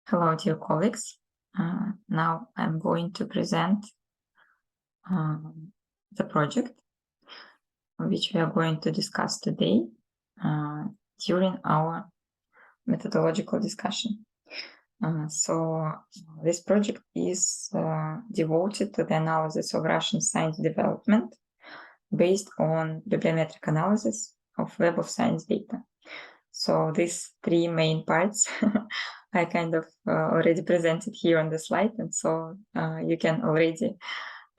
Hello, dear colleagues. Now I'm going to present the project which we are going to discuss today during our methodological discussion. So this project is devoted to the analysis of Russian science development based on bibliometric analysis of Web of Science data. So these three main parts I kind of already presented here on the slide, and so you can already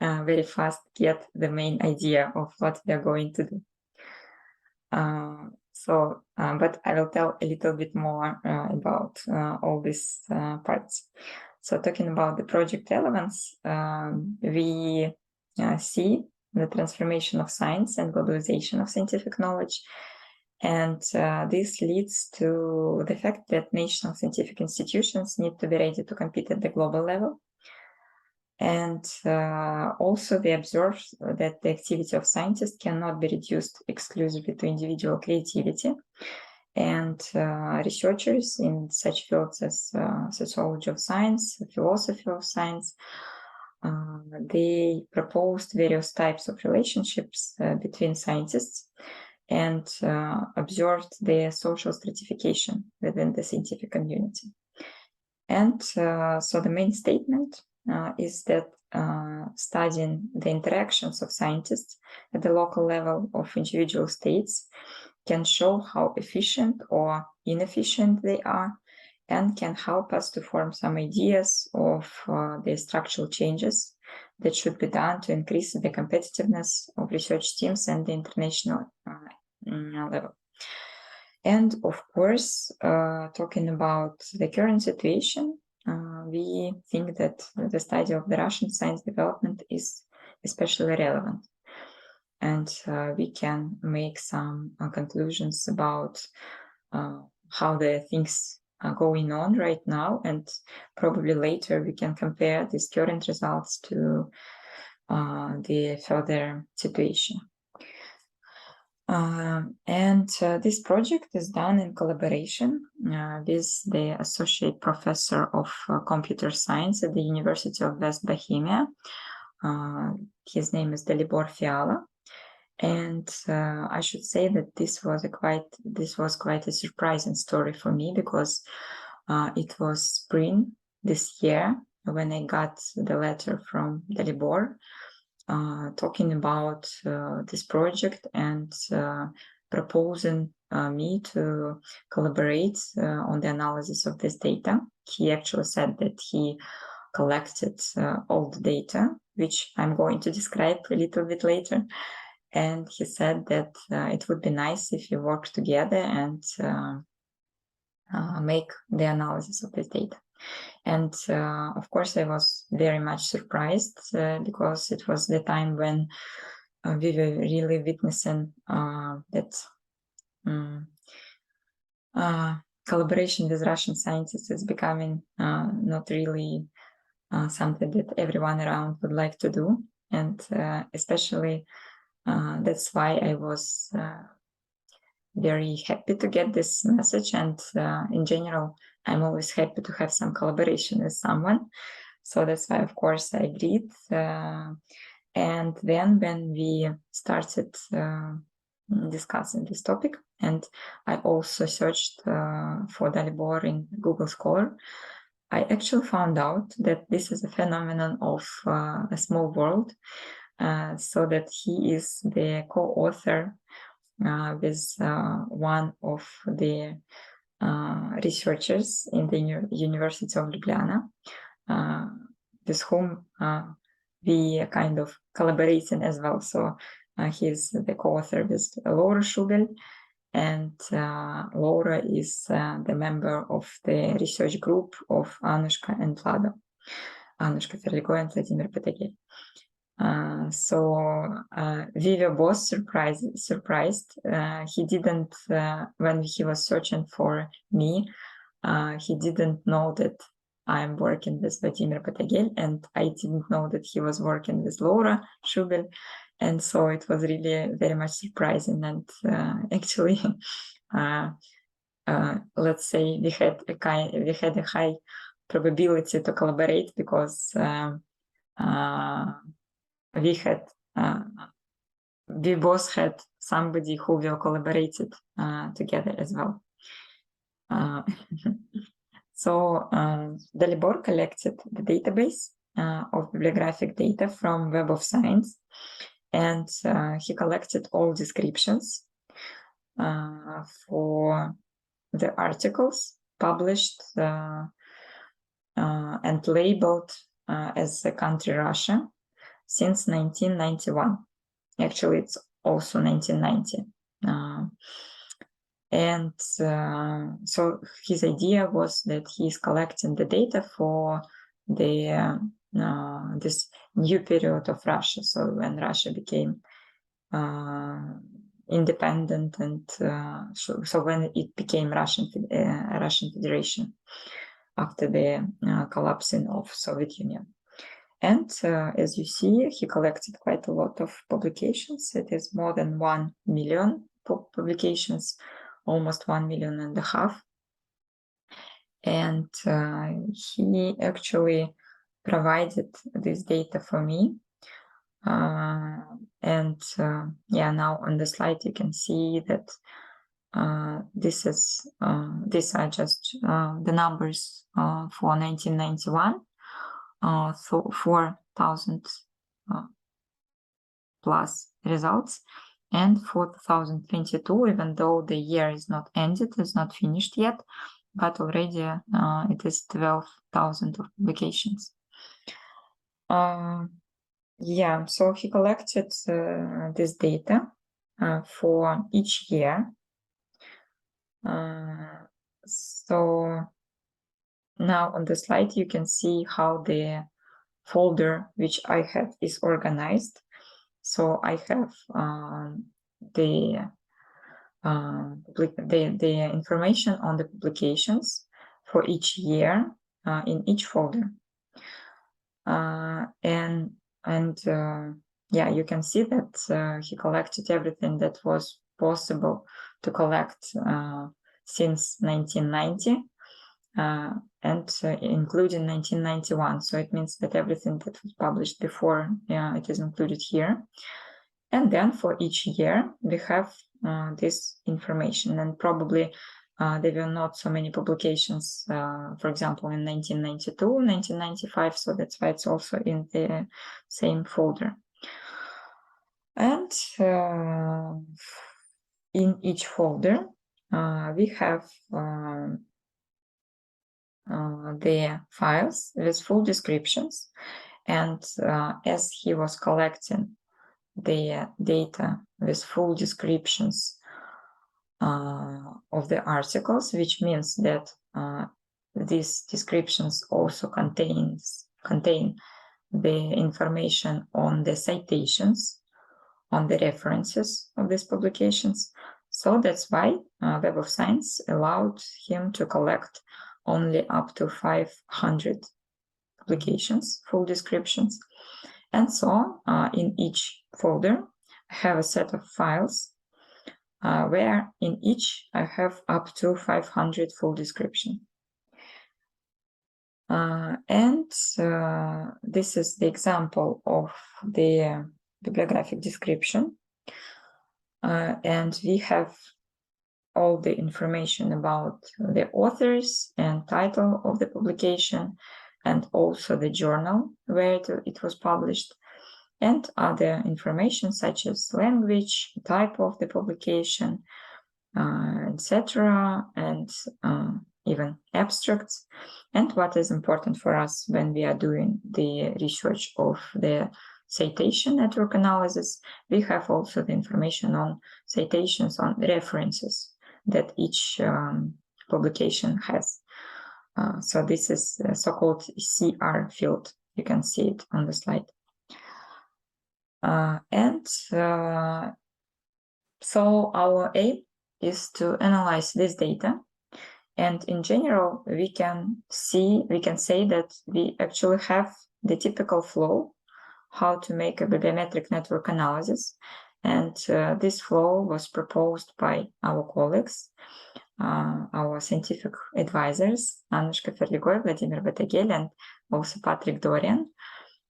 very fast get the main idea of what we are going to do. But I will tell a little bit more about all these parts. So talking about the project elements, we see the transformation of science and globalization of scientific knowledge. And this leads to the fact that national scientific institutions need to be ready to compete at the global level. And also we observe that the activity of scientists cannot be reduced exclusively to individual creativity. And researchers in such fields as sociology of science, philosophy of science, they proposed various types of relationships between scientists and observed their social stratification within the scientific community. And so the main statement is that studying the interactions of scientists at the local level of individual states can show how efficient or inefficient they are, and can help us to form some ideas of the structural changes that should be done to increase the competitiveness of research teams and the international level. And of course, talking about the current situation, we think that the study of the Russian science development is especially relevant. And we can make some conclusions about how the things are going on right now, and probably later we can compare these current results to the further situation. This project is done in collaboration with the Associate Professor of Computer Science at the University of West Bohemia. His name is Dalibor Fiala. And I should say that this was quite a surprising story for me, because it was spring this year when I got the letter from Dalibor talking about this project and proposing me to collaborate on the analysis of this data. He actually said that he collected all the data, which I'm going to describe a little bit later. And he said that it would be nice if we work together and make the analysis of this data. And of course, I was very much surprised because it was the time when we were really witnessing that collaboration with Russian scientists is becoming not really something that everyone around would like to do. And especially that's why I was very happy to get this message. And in general, I'm always happy to have some collaboration with someone. So that's why, of course, I agreed. And then when we started discussing this topic, and I also searched for Dalibor in Google Scholar, I actually found out that this is a phenomenon of a small world, so that he is the co-author with one of the researchers in the University of Ljubljana, with whom we are kind of collaborating as well. So he's the co-author with Laura Schubel, and Laura is the member of the research group of Anushka and Vlado, Anushka Ferligo and Vladimir Patagel. So we were both surprised. He didn't, when he was searching for me, he didn't know that I'm working with Vladimir Patagel, and I didn't know that he was working with Laura Schubel. And so it was really very much surprising. And actually, let's say we had a high probability to collaborate, because we both had somebody who will collaborated together as well. So Dalibor collected the database of bibliographic data from Web of Science, and he collected all descriptions for the articles published and labeled as the country Russia since 1991. Actually, it's also 1990. And so his idea was that he's collecting the data for the this new period of Russia. So when Russia became independent, and so when it became Russian Federation after the collapsing of Soviet Union. And as you see, he collected quite a lot of publications. It is more than 1 million publications, almost 1.5 million. And he actually provided this data for me. And now on the slide you can see that these are just the numbers for 1991. So 4,000 plus results, and for 2022, even though the year is not ended, it's not finished yet, but already it is 12,000 of publications. So he collected this data for each year. So now on the slide you can see how the folder which I have is organized. So I have the information on the publications for each year in each folder. You can see that he collected everything that was possible to collect since 1990. And including 1991. So it means that everything that was published before, it is included here. And then for each year, we have this information. And probably there were not so many publications, for example, in 1992, 1995. So that's why it's also in the same folder. And in each folder, we have the files with full descriptions, and as he was collecting the data with full descriptions of the articles, which means that these descriptions also contain the information on the citations, on the references of these publications. So that's why Web of Science allowed him to collect only up to 500 publications, full descriptions. And so in each folder, I have a set of files where in each I have up to 500 full description. This is the example of the bibliographic description. And we have all the information about the authors and title of the publication, and also the journal where it was published, and other information such as language, type of the publication, etc., and even abstracts. And what is important for us when we are doing the research of the citation network analysis, we have also the information on citations, on references that each publication has. So this is a so-called CR field. You can see it on the slide. So our aim is to analyze this data, and in general we can say that we actually have the typical flow how to make a bibliometric network analysis, and this flow was proposed by our colleagues. our scientific advisors, Annushka Ferligoy, Vladimir Batagel, and also Patrick Dorian.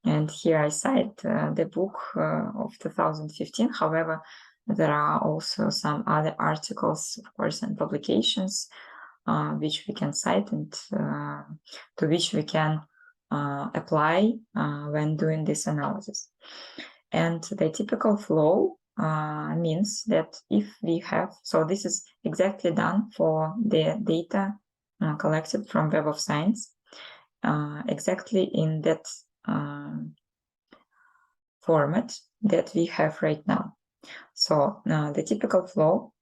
And here I cite the book of 2015. However, there are also some other articles, of course, and publications which we can cite and to which we can apply when doing this analysis. And the typical flow means that if we have, so this is exactly done for the data collected from Web of Science, exactly in that format that we have right now. So the typical flow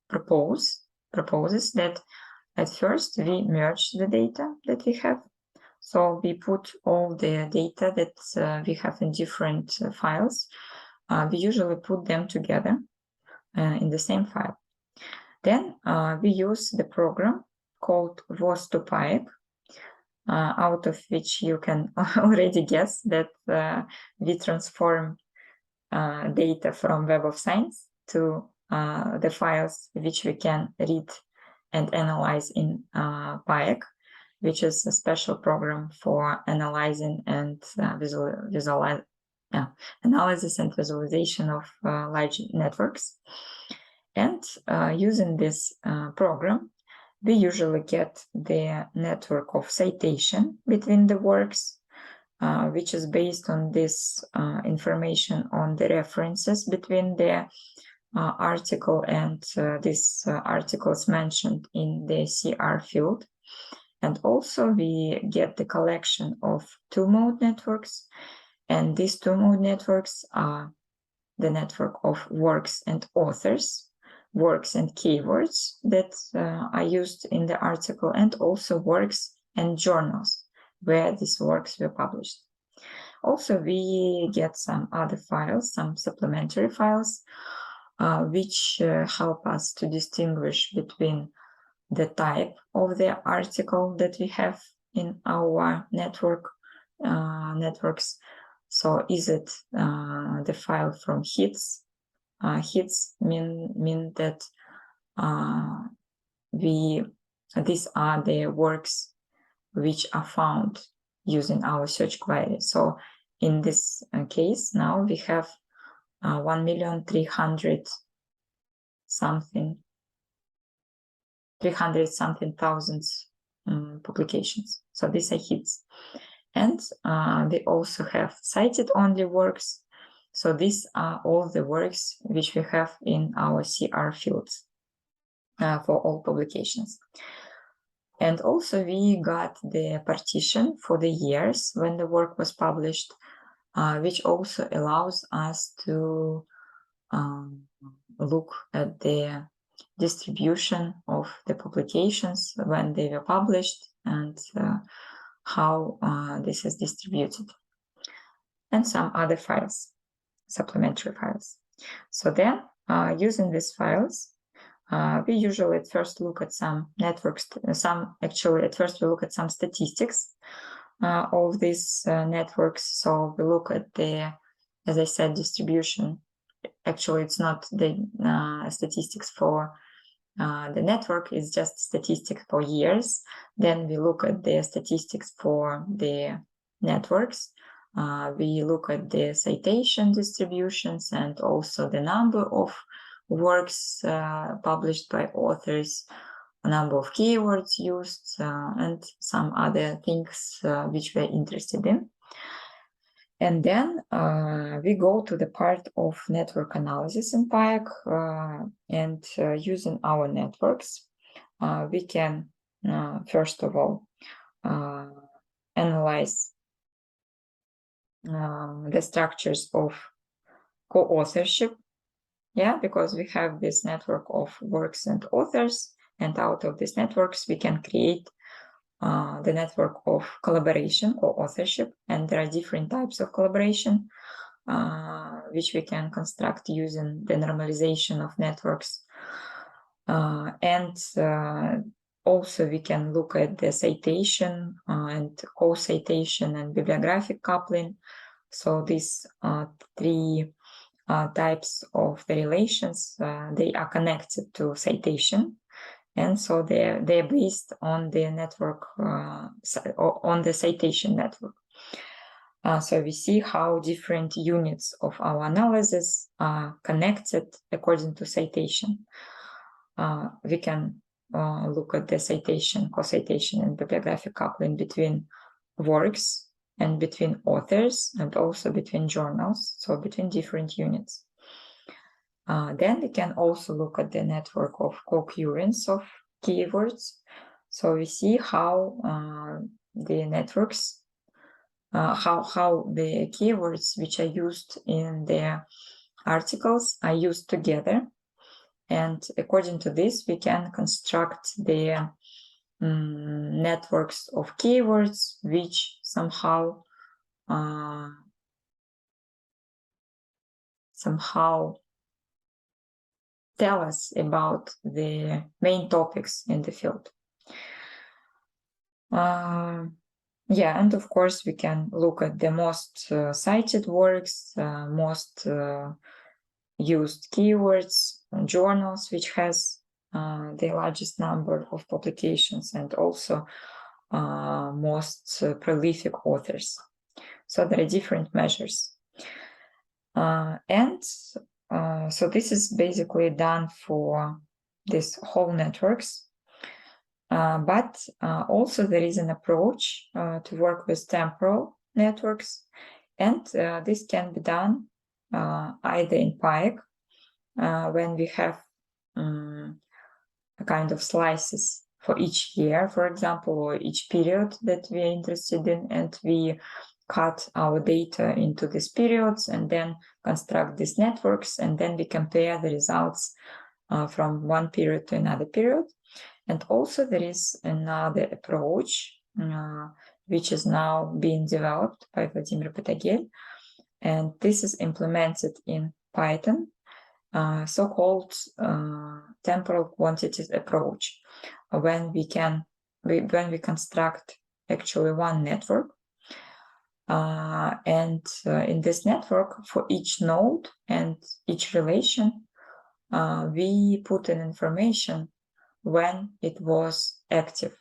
proposes that at first we merge the data that we have. So we put all the data that we have in different files. We usually put them together in the same file. Then we use the program called WOS2PIAC, out of which you can already guess that we transform data from Web of Science to the files which we can read and analyze in PIAC, which is a special program for analyzing and analysis and visualization of large networks. And using this program, we usually get the network of citation between the works, which is based on this information on the references between the article and this article is mentioned in the CR field. And also we get the collection of two-mode networks, and these two-mode networks are the network of works and authors, works and keywords that are used in the article, and also works and journals where these works were published. Also, we get some other files, some supplementary files, which help us to distinguish between the type of the article that we have in our networks. So is it the file from hits? Hits mean that these are the works which are found using our search query. So in this case, now we have 1,300,000 publications. So these are hits. And we also have cited only works. So these are all the works which we have in our CR fields for all publications. And also we got the partition for the years when the work was published, which also allows us to look at the distribution of the publications when they were published and how this is distributed, and some other files, supplementary files. So then, using these files, we usually at first look at some networks, at first we look at some statistics of these networks. So we look at the, as I said, distribution. Actually, it's not the statistics for the network, is just statistics for years. Then we look at the statistics for the networks. We look at the citation distributions and also the number of works published by authors, a number of keywords used, and some other things which we're interested in. And then we go to the part of network analysis in PIAC, and using our networks, we can, first of all, analyze the structures of co-authorship, because we have this network of works and authors, and out of these networks we can create the network of collaboration or authorship, and there are different types of collaboration which we can construct using the normalization of networks, and also we can look at the citation and co-citation and bibliographic coupling. So these three types of the relations, they are connected to citation, and so they're based on the network, on the citation network. So we see how different units of our analysis are connected according to citation. We can look at the citation, co-citation, and bibliographic coupling between works and between authors, and also between journals, so between different units. Then we can also look at the network of co-occurrence of keywords. So we see how the networks, how the keywords which are used in the articles are used together. And according to this, we can construct the networks of keywords which somehow tell us about the main topics in the field. Yeah, and of course we can look at the most cited works, most used keywords, journals which has the largest number of publications, and also most prolific authors. So there are different measures. So this is basically done for this whole networks. But also there is an approach to work with temporal networks, and this can be done either in Pike, when we have a kind of slices for each year, for example, or each period that we are interested in, and we cut our data into these periods and then construct these networks, and then we compare the results from one period to another period. And also there is another approach which is now being developed by Vladimir Patagel, and this is implemented in Python, so-called temporal quantities approach, when we construct actually one network, and in this network, for each node and each relation, we put in information when it was active.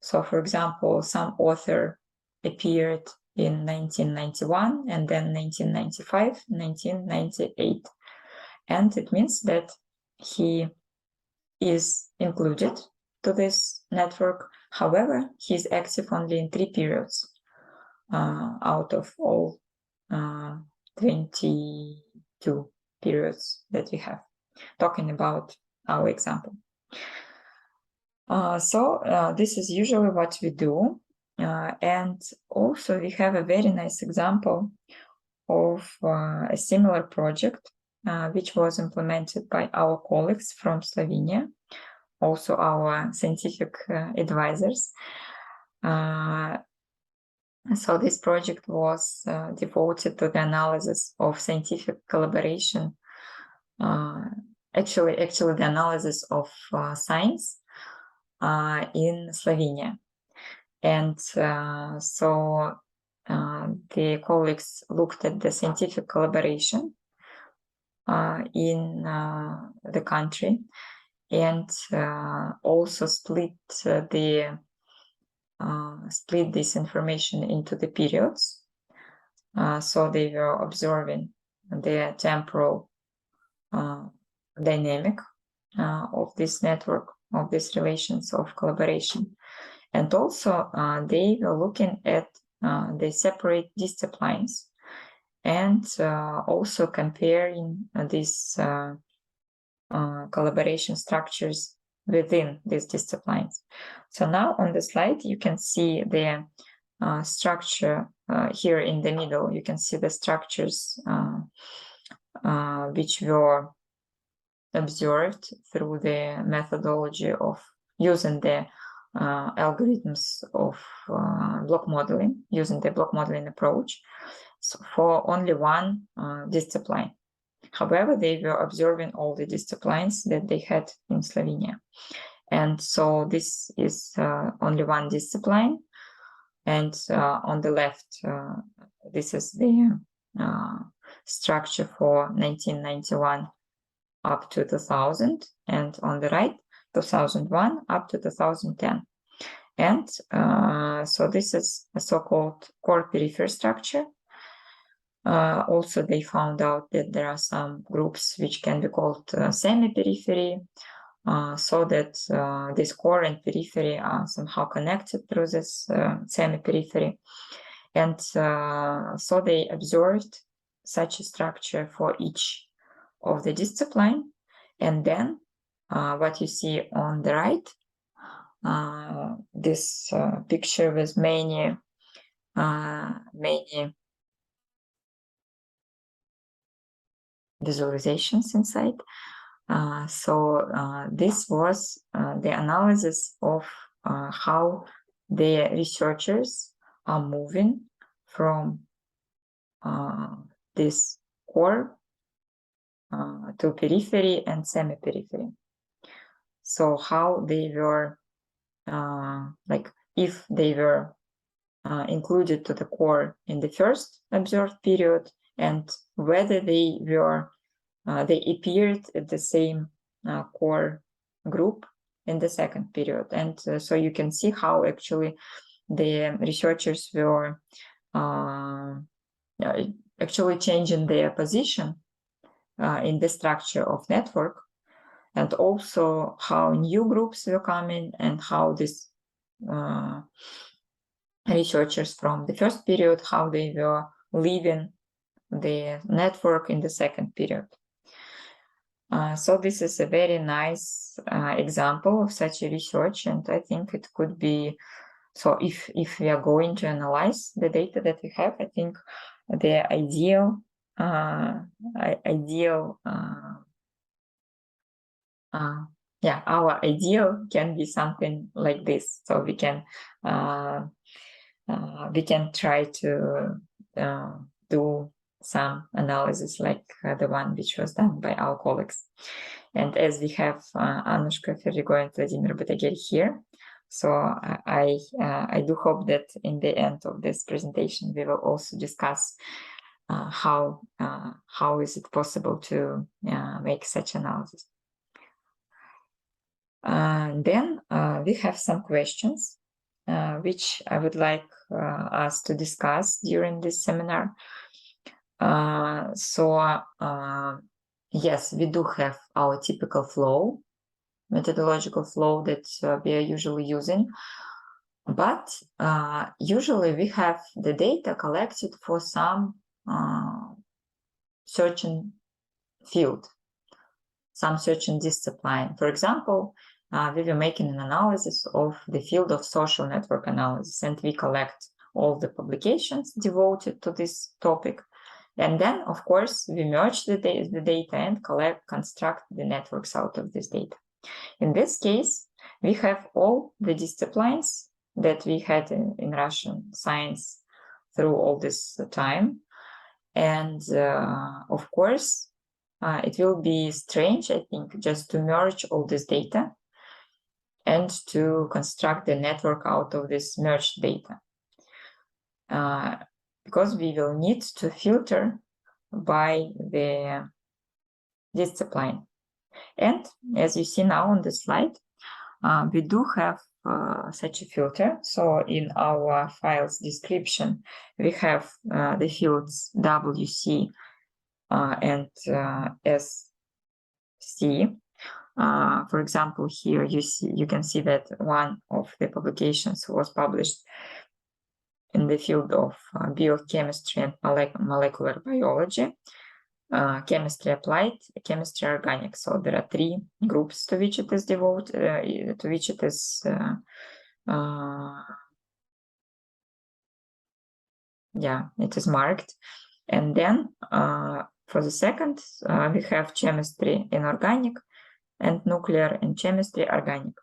So, for example, some author appeared in 1991, and then 1995, 1998. And it means that he is included to this network. However, he is active only in 3 periods out of all 22 periods that we have, talking about our example. So this is usually what we do. And also we have a very nice example of a similar project, which was implemented by our colleagues from Slovenia, also our scientific advisors. So this project was devoted to the analysis of scientific collaboration, actually the analysis of science in Slovenia. And so the colleagues looked at the scientific collaboration in the country, and also split this information into the periods. So they were observing the temporal dynamic of this network, of these relations of collaboration. And also they were looking at the separate disciplines, and also comparing these collaboration structures within these disciplines. So now on the slide, you can see the structure here in the middle. You can see the structures which were observed through the methodology of using the algorithms of block modeling, using the block modeling approach, so for only one discipline. However, they were observing all the disciplines that they had in Slovenia. And so this is only one discipline. And on the left, this is the structure for 1991 up to 2000, and on the right, 2001 up to 2010. And so this is a so-called core periphery structure. Also, they found out that there are some groups which can be called semi-periphery, so that this core and periphery are somehow connected through this semi-periphery. And so they observed such a structure for each of the discipline. And then what you see on the right, this picture with many visualizations inside. So this was the analysis of how the researchers are moving from this core to periphery and semi-periphery. So how they were, like if they were included to the core in the first observed period, and whether they were they appeared at the same core group in the second period. And so you can see how actually the researchers were actually changing their position in the structure of network, and also how new groups were coming, and how these researchers from the first period, how they were leaving the network in the second period. So this is a very nice example of such a research, and I think it could be, so if we are going to analyze the data that we have, I think the ideal our ideal can be something like this. So we can try to do some analysis like the one which was done by our colleagues. And as we have Anushka Ferrigo and Vladimir Batagir here, so I do hope that in the end of this presentation we will also discuss how is it possible to make such analysis. Then we have some questions which I would like us to discuss during this seminar. Yes, we do have our typical flow, methodological flow that we are usually using, but usually we have the data collected for some certain field, some certain discipline. For example, we were making an analysis of the field of social network analysis, and we collect all the publications devoted to this topic. And then, of course, we merge the data and construct the networks out of this data. In this case, we have all the disciplines that we had in Russian science through all this time. And of course, it will be strange, I think, just to merge all this data and to construct the network out of this merged data. Because we will need to filter by the discipline. And as you see now on the slide, we do have such a filter. So in our file's description, we have the fields WC and SC. For example, here you can see that one of the publications was published in the field of biochemistry and molecular biology, chemistry applied, chemistry organic. So there are three groups to which it is devoted, to which it is it is marked. And then for the second, we have chemistry inorganic and nuclear and chemistry organic.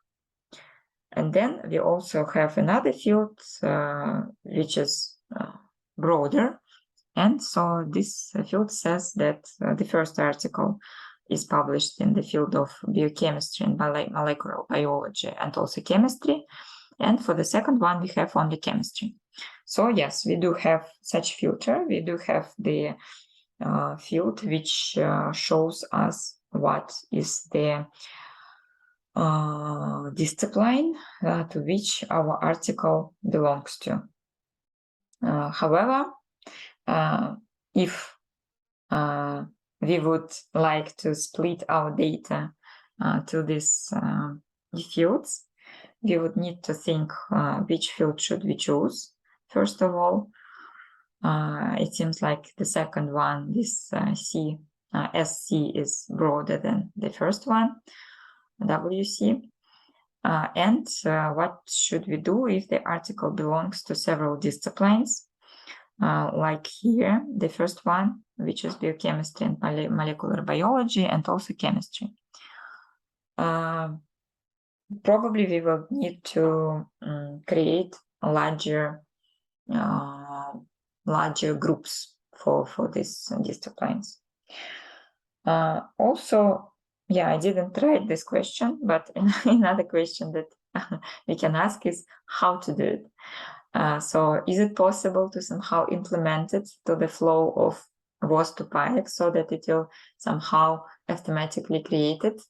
And then we also have another field which is broader. And so this field says that the first article is published in the field of biochemistry and molecular biology and also chemistry. And for the second one, we have only chemistry. So yes, we do have such filter. We do have the field which shows us what is the discipline to which our article belongs to. However, if we would like to split our data to these fields, we would need to think which field should we choose. First of all, it seems like the second one, this SC is broader than the first one, WC. And what should we do if the article belongs to several disciplines? Like here, the first one, which is biochemistry and molecular biology, and also chemistry. Probably we will need to create larger groups for these disciplines. Also, yeah, I didn't write this question, but another question that we can ask is how to do it. So is it possible to somehow implement it to the flow of WOS to PyX so that it will somehow automatically create it?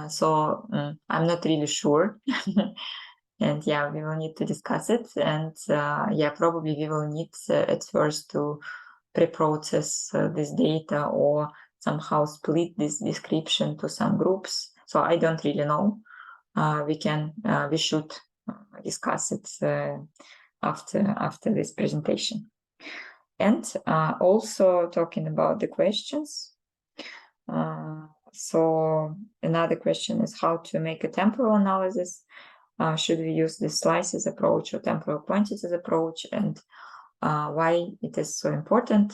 So I'm not really sure. And yeah, we will need to discuss it. And yeah, probably we will need at first to pre-process this data or somehow split this description to some groups. So I don't really know. We should discuss it after this presentation. And also talking about the questions. So another question is how to make a temporal analysis. Should we use the slices approach or temporal quantities approach? And why it is so important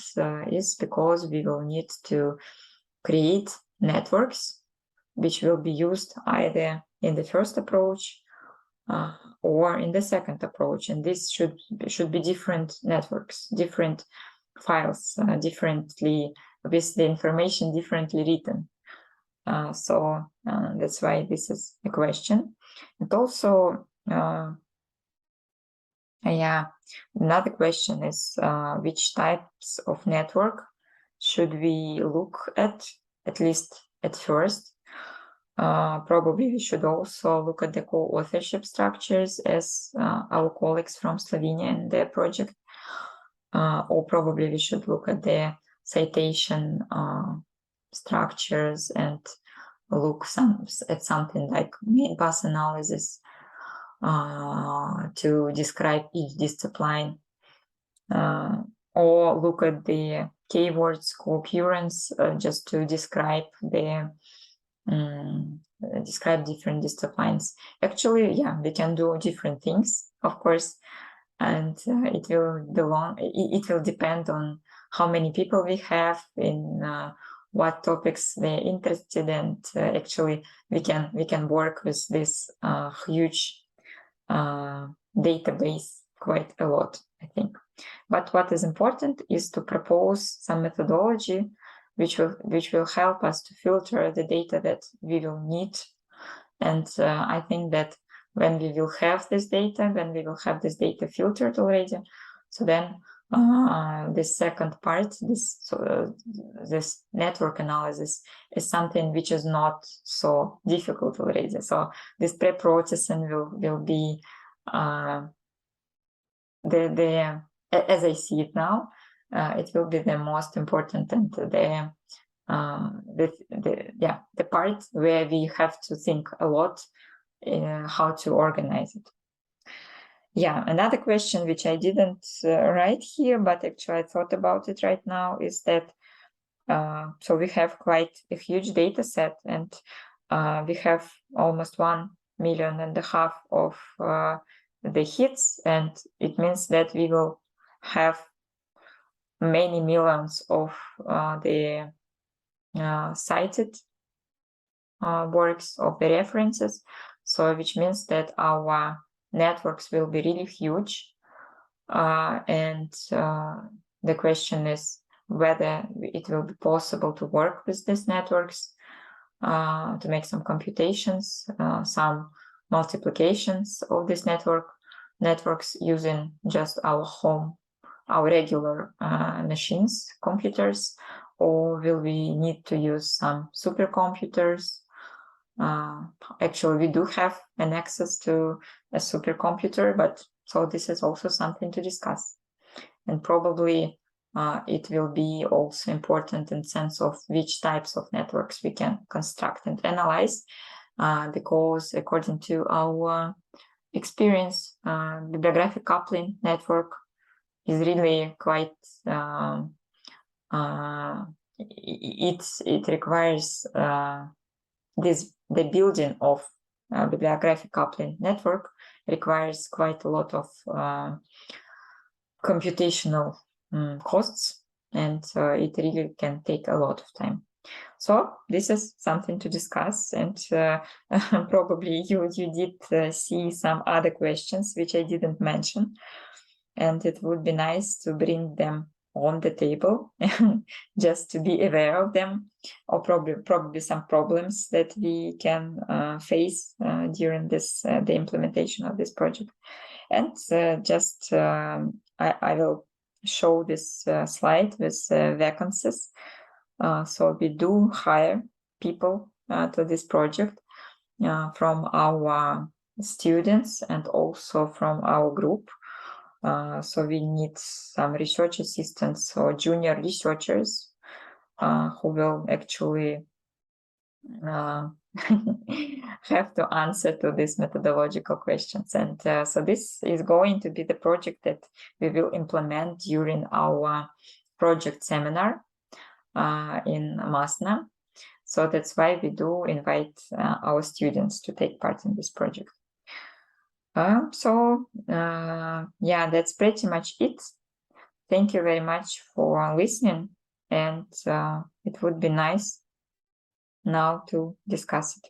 is because we will need to create networks which will be used either in the first approach or in the second approach. And this should be different networks, different files, differently, with the information differently written. So that's why this is a question. And also, yeah, another question is which types of network should we look at least at first? Probably we should also look at the co-authorship structures as our colleagues from Slovenia in their project. Or probably we should look at the citation structures and look at something like main path analysis to describe each discipline, or look at the keywords co-occurrence just to describe the different disciplines. Actually, yeah, we can do different things, of course, and it will depend on how many people we have in what topics they're interested in. And actually, we can work with this huge database quite a lot, I think. But what is important is to propose some methodology which will help us to filter the data that we will need. And I think that when we will have this data filtered already, so then this second part, this network analysis, is something which is not so difficult already. So this pre-processing will be as I see it now, it will be the most important and the part where we have to think a lot how to organize it. Yeah, another question which I didn't write here, but actually I thought about it right now, is that so we have quite a huge data set, and we have almost 1.5 million of the hits, and it means that we will have many millions of the cited works of the references, so which means that our networks will be really huge, and the question is whether it will be possible to work with these networks, to make some computations, some multiplications of these networks using just our home our regular machines, computers, or will we need to use some supercomputers? Actually, we do have an access to a supercomputer, but so this is also something to discuss. And probably it will be also important in sense of which types of networks we can construct and analyze, because according to our experience, bibliographic coupling network is really quite it requires the building of bibliographic coupling network requires quite a lot of computational costs, and it really can take a lot of time. So this is something to discuss, and probably you did see some other questions which I didn't mention, and it would be nice to bring them on the table just to be aware of them, or probably some problems that we can face during this the implementation of this project. And just I will show this slide with vacancies. So we do hire people to this project from our students and also from our group. So we need some research assistants or junior researchers who will actually have to answer to these methodological questions. And so this is going to be the project that we will implement during our project seminar in MASNA. So that's why we do invite our students to take part in this project. Yeah, that's pretty much it. Thank you very much for listening, and it would be nice now to discuss it.